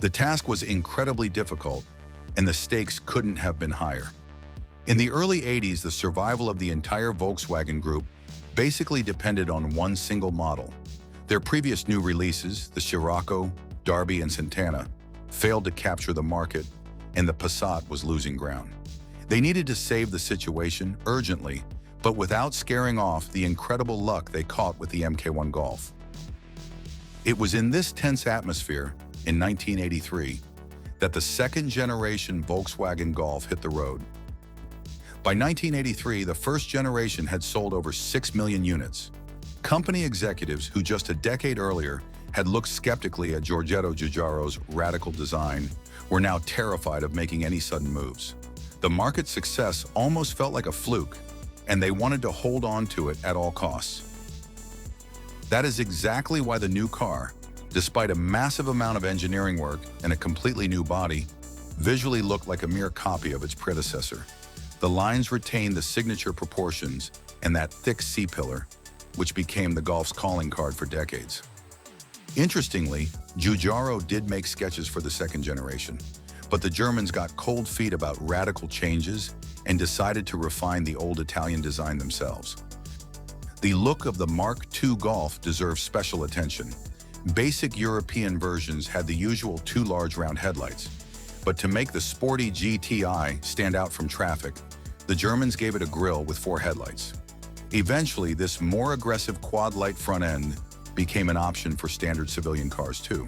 The task was incredibly difficult, and the stakes couldn't have been higher. In the early 80s, the survival of the entire Volkswagen Group basically depended on one single model. Their previous new releases, the Scirocco, Derby, and Santana, failed to capture the market, and the Passat was losing ground. They needed to save the situation urgently, but without scaring off the incredible luck they caught with the Mk1 Golf. It was in this tense atmosphere, in 1983, that the second-generation Volkswagen Golf hit the road. By 1983, the first generation had sold over 6 million units. Company executives who just a decade earlier had looked skeptically at Giorgetto Giugiaro's radical design were now terrified of making any sudden moves. The market's success almost felt like a fluke, and they wanted to hold on to it at all costs. That is exactly why the new car, despite a massive amount of engineering work and a completely new body, visually looked like a mere copy of its predecessor. The lines retained the signature proportions and that thick C-pillar, which became the Golf's calling card for decades. Interestingly, Giugiaro did make sketches for the second generation, but the Germans got cold feet about radical changes and decided to refine the old Italian design themselves. The look of the Mark II Golf deserves special attention. Basic European versions had the usual two large round headlights, but to make the sporty GTI stand out from traffic, the Germans gave it a grille with 4 headlights. Eventually, this more aggressive quad-light front end became an option for standard civilian cars too.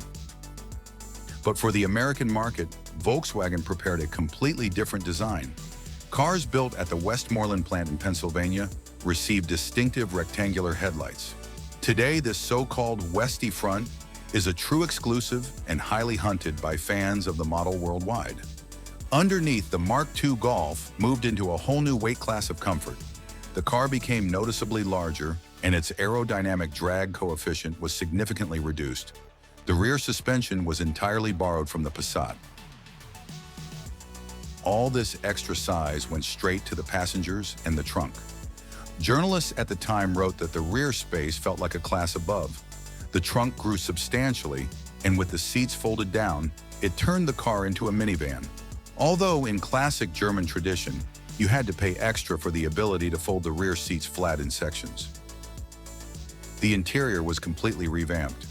But for the American market, Volkswagen prepared a completely different design. Cars built at the Westmoreland plant in Pennsylvania received distinctive rectangular headlights. Today, this so-called Westy front is a true exclusive and highly hunted by fans of the model worldwide. Underneath, the Mark II Golf moved into a whole new weight class of comfort. The car became noticeably larger, and its aerodynamic drag coefficient was significantly reduced. The rear suspension was entirely borrowed from the Passat. All this extra size went straight to the passengers and the trunk. Journalists at the time wrote that the rear space felt like a class above. The trunk grew substantially, and with the seats folded down, it turned the car into a minivan. Although in classic German tradition, you had to pay extra for the ability to fold the rear seats flat in sections. The interior was completely revamped.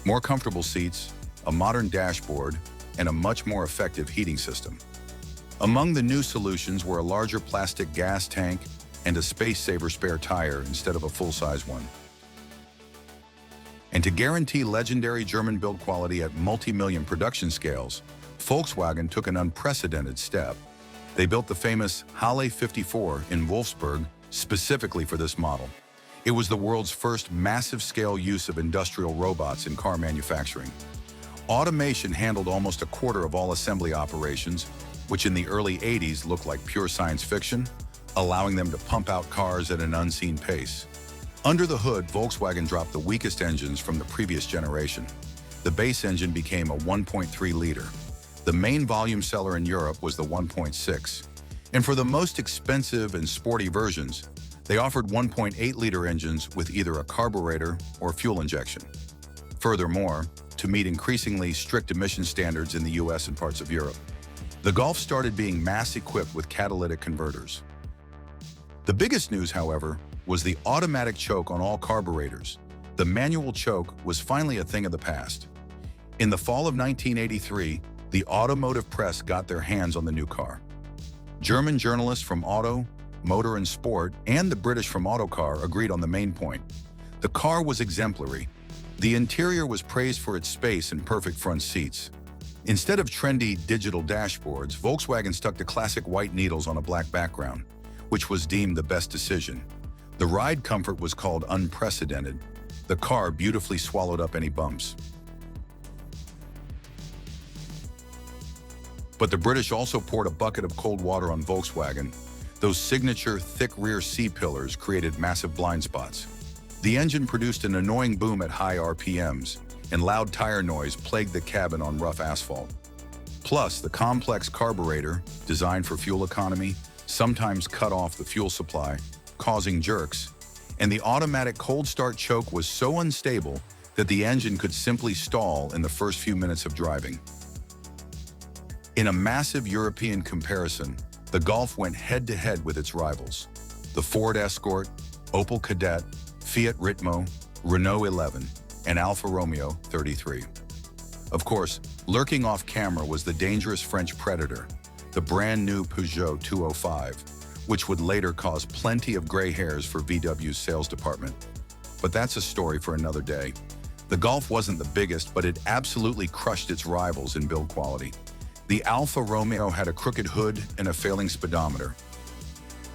More comfortable seats, a modern dashboard, and a much more effective heating system. Among the new solutions were a larger plastic gas tank and a space-saver spare tire instead of a full-size one. And to guarantee legendary German build quality at multi-million production scales, Volkswagen took an unprecedented step. They built the famous Halle 54 in Wolfsburg specifically for this model. It was the world's first massive-scale use of industrial robots in car manufacturing. Automation handled almost a quarter of all assembly operations, which in the early 80s looked like pure science fiction, allowing them to pump out cars at an unseen pace. Under the hood, Volkswagen dropped the weakest engines from the previous generation. The base engine became a 1.3-liter. The main volume seller in Europe was the 1.6. And for the most expensive and sporty versions, they offered 1.8-liter engines with either a carburetor or fuel injection. Furthermore, to meet increasingly strict emission standards in the US and parts of Europe, the Golf started being mass-equipped with catalytic converters. The biggest news, however, was the automatic choke on all carburetors. The manual choke was finally a thing of the past. In the fall of 1983, the automotive press got their hands on the new car. German journalists from Auto, Motor and Sport, and the British from Autocar agreed on the main point. The car was exemplary. The interior was praised for its space and perfect front seats. Instead of trendy digital dashboards, Volkswagen stuck to classic white needles on a black background, which was deemed the best decision. The ride comfort was called unprecedented. The car beautifully swallowed up any bumps. But the British also poured a bucket of cold water on Volkswagen. Those signature thick rear C-pillars created massive blind spots. The engine produced an annoying boom at high RPMs, and loud tire noise plagued the cabin on rough asphalt. Plus, the complex carburetor, designed for fuel economy, sometimes cut off the fuel supply, causing jerks, and the automatic cold start choke was so unstable that the engine could simply stall in the first few minutes of driving. In a massive European comparison, the Golf went head-to-head with its rivals: the Ford Escort, Opel Kadett, Fiat Ritmo, Renault 11, and Alfa Romeo 33. Of course, lurking off camera was the dangerous French Predator, the brand new Peugeot 205, which would later cause plenty of gray hairs for VW's sales department. But that's a story for another day. The Golf wasn't the biggest, but it absolutely crushed its rivals in build quality. The Alfa Romeo had a crooked hood and a failing speedometer.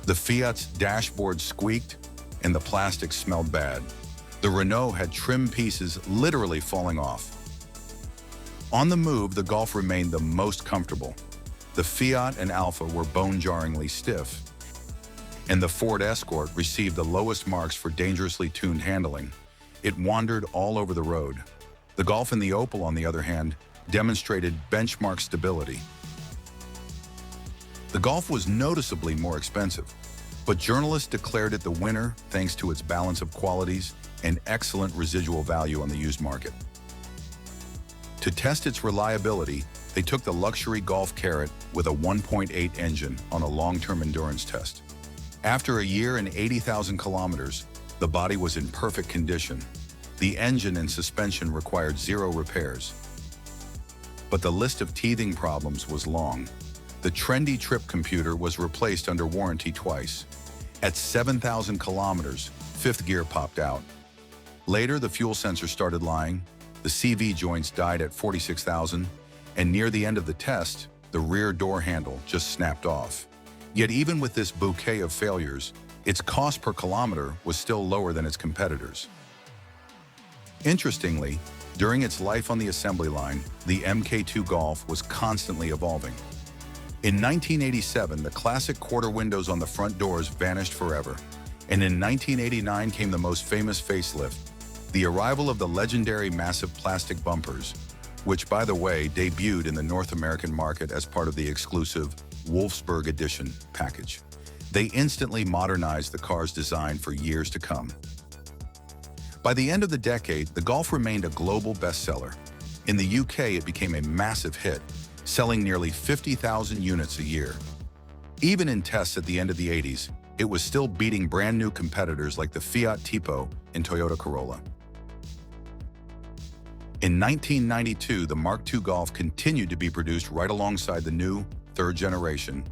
The Fiat's dashboard squeaked, and the plastic smelled bad. The Renault had trim pieces literally falling off. On the move, the Golf remained the most comfortable. The Fiat and Alfa were bone-jarringly stiff, and the Ford Escort received the lowest marks for dangerously tuned handling. It wandered all over the road. The Golf and the Opel, on the other hand, demonstrated benchmark stability. The Golf was noticeably more expensive, but journalists declared it the winner thanks to its balance of qualities and excellent residual value on the used market. To test its reliability, they took the luxury Golf Carrot with a 1.8 engine on a long-term endurance test. After a year and 80,000 kilometers, the body was in perfect condition. The engine and suspension required 0 repairs. But the list of teething problems was long. The trendy trip computer was replaced under warranty twice. At 7,000 kilometers, 5th gear popped out. Later, the fuel sensor started lying, the CV joints died at 46,000, and near the end of the test, the rear door handle just snapped off. Yet even with this bouquet of failures, its cost per kilometer was still lower than its competitors. Interestingly, during its life on the assembly line, the Mk2 Golf was constantly evolving. In 1987, the classic quarter windows on the front doors vanished forever, and in 1989 came the most famous facelift, the arrival of the legendary massive plastic bumpers, which, by the way, debuted in the North American market as part of the exclusive Wolfsburg Edition package. They instantly modernized the car's design for years to come. By the end of the decade, the Golf remained a global bestseller. In the UK, it became a massive hit, selling nearly 50,000 units a year. Even in tests at the end of the 80s, it was still beating brand new competitors like the Fiat Tipo and Toyota Corolla. In 1992, the Mark II Golf continued to be produced right alongside the new, third generation,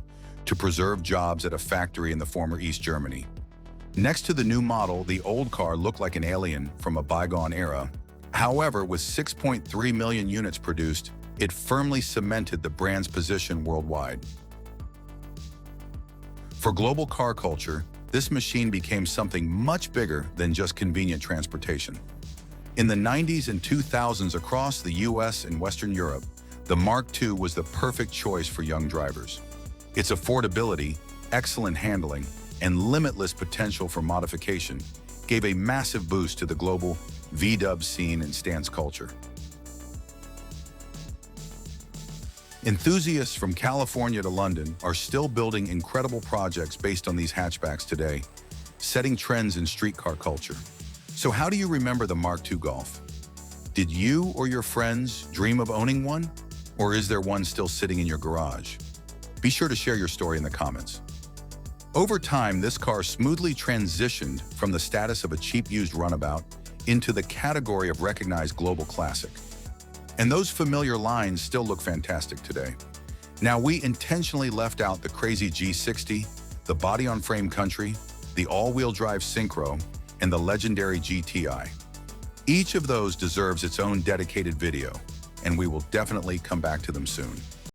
to preserve jobs at a factory in the former East Germany. Next to the new model, the old car looked like an alien from a bygone era. However, with 6.3 million units produced, it firmly cemented the brand's position worldwide. For global car culture, this machine became something much bigger than just convenient transportation. In the 90s and 2000s across the US and Western Europe, the Mark II was the perfect choice for young drivers. Its affordability, excellent handling, and limitless potential for modification gave a massive boost to the global VW scene and stance culture. Enthusiasts from California to London are still building incredible projects based on these hatchbacks today, setting trends in street car culture. So how do you remember the Mark II Golf? Did you or your friends dream of owning one? Or is there one still sitting in your garage? Be sure to share your story in the comments. Over time, this car smoothly transitioned from the status of a cheap used runabout into the category of recognized global classic. And those familiar lines still look fantastic today. Now, we intentionally left out the crazy G60, the body-on-frame Country, the all-wheel drive Synchro, and the legendary GTI. Each of those deserves its own dedicated video, and we will definitely come back to them soon.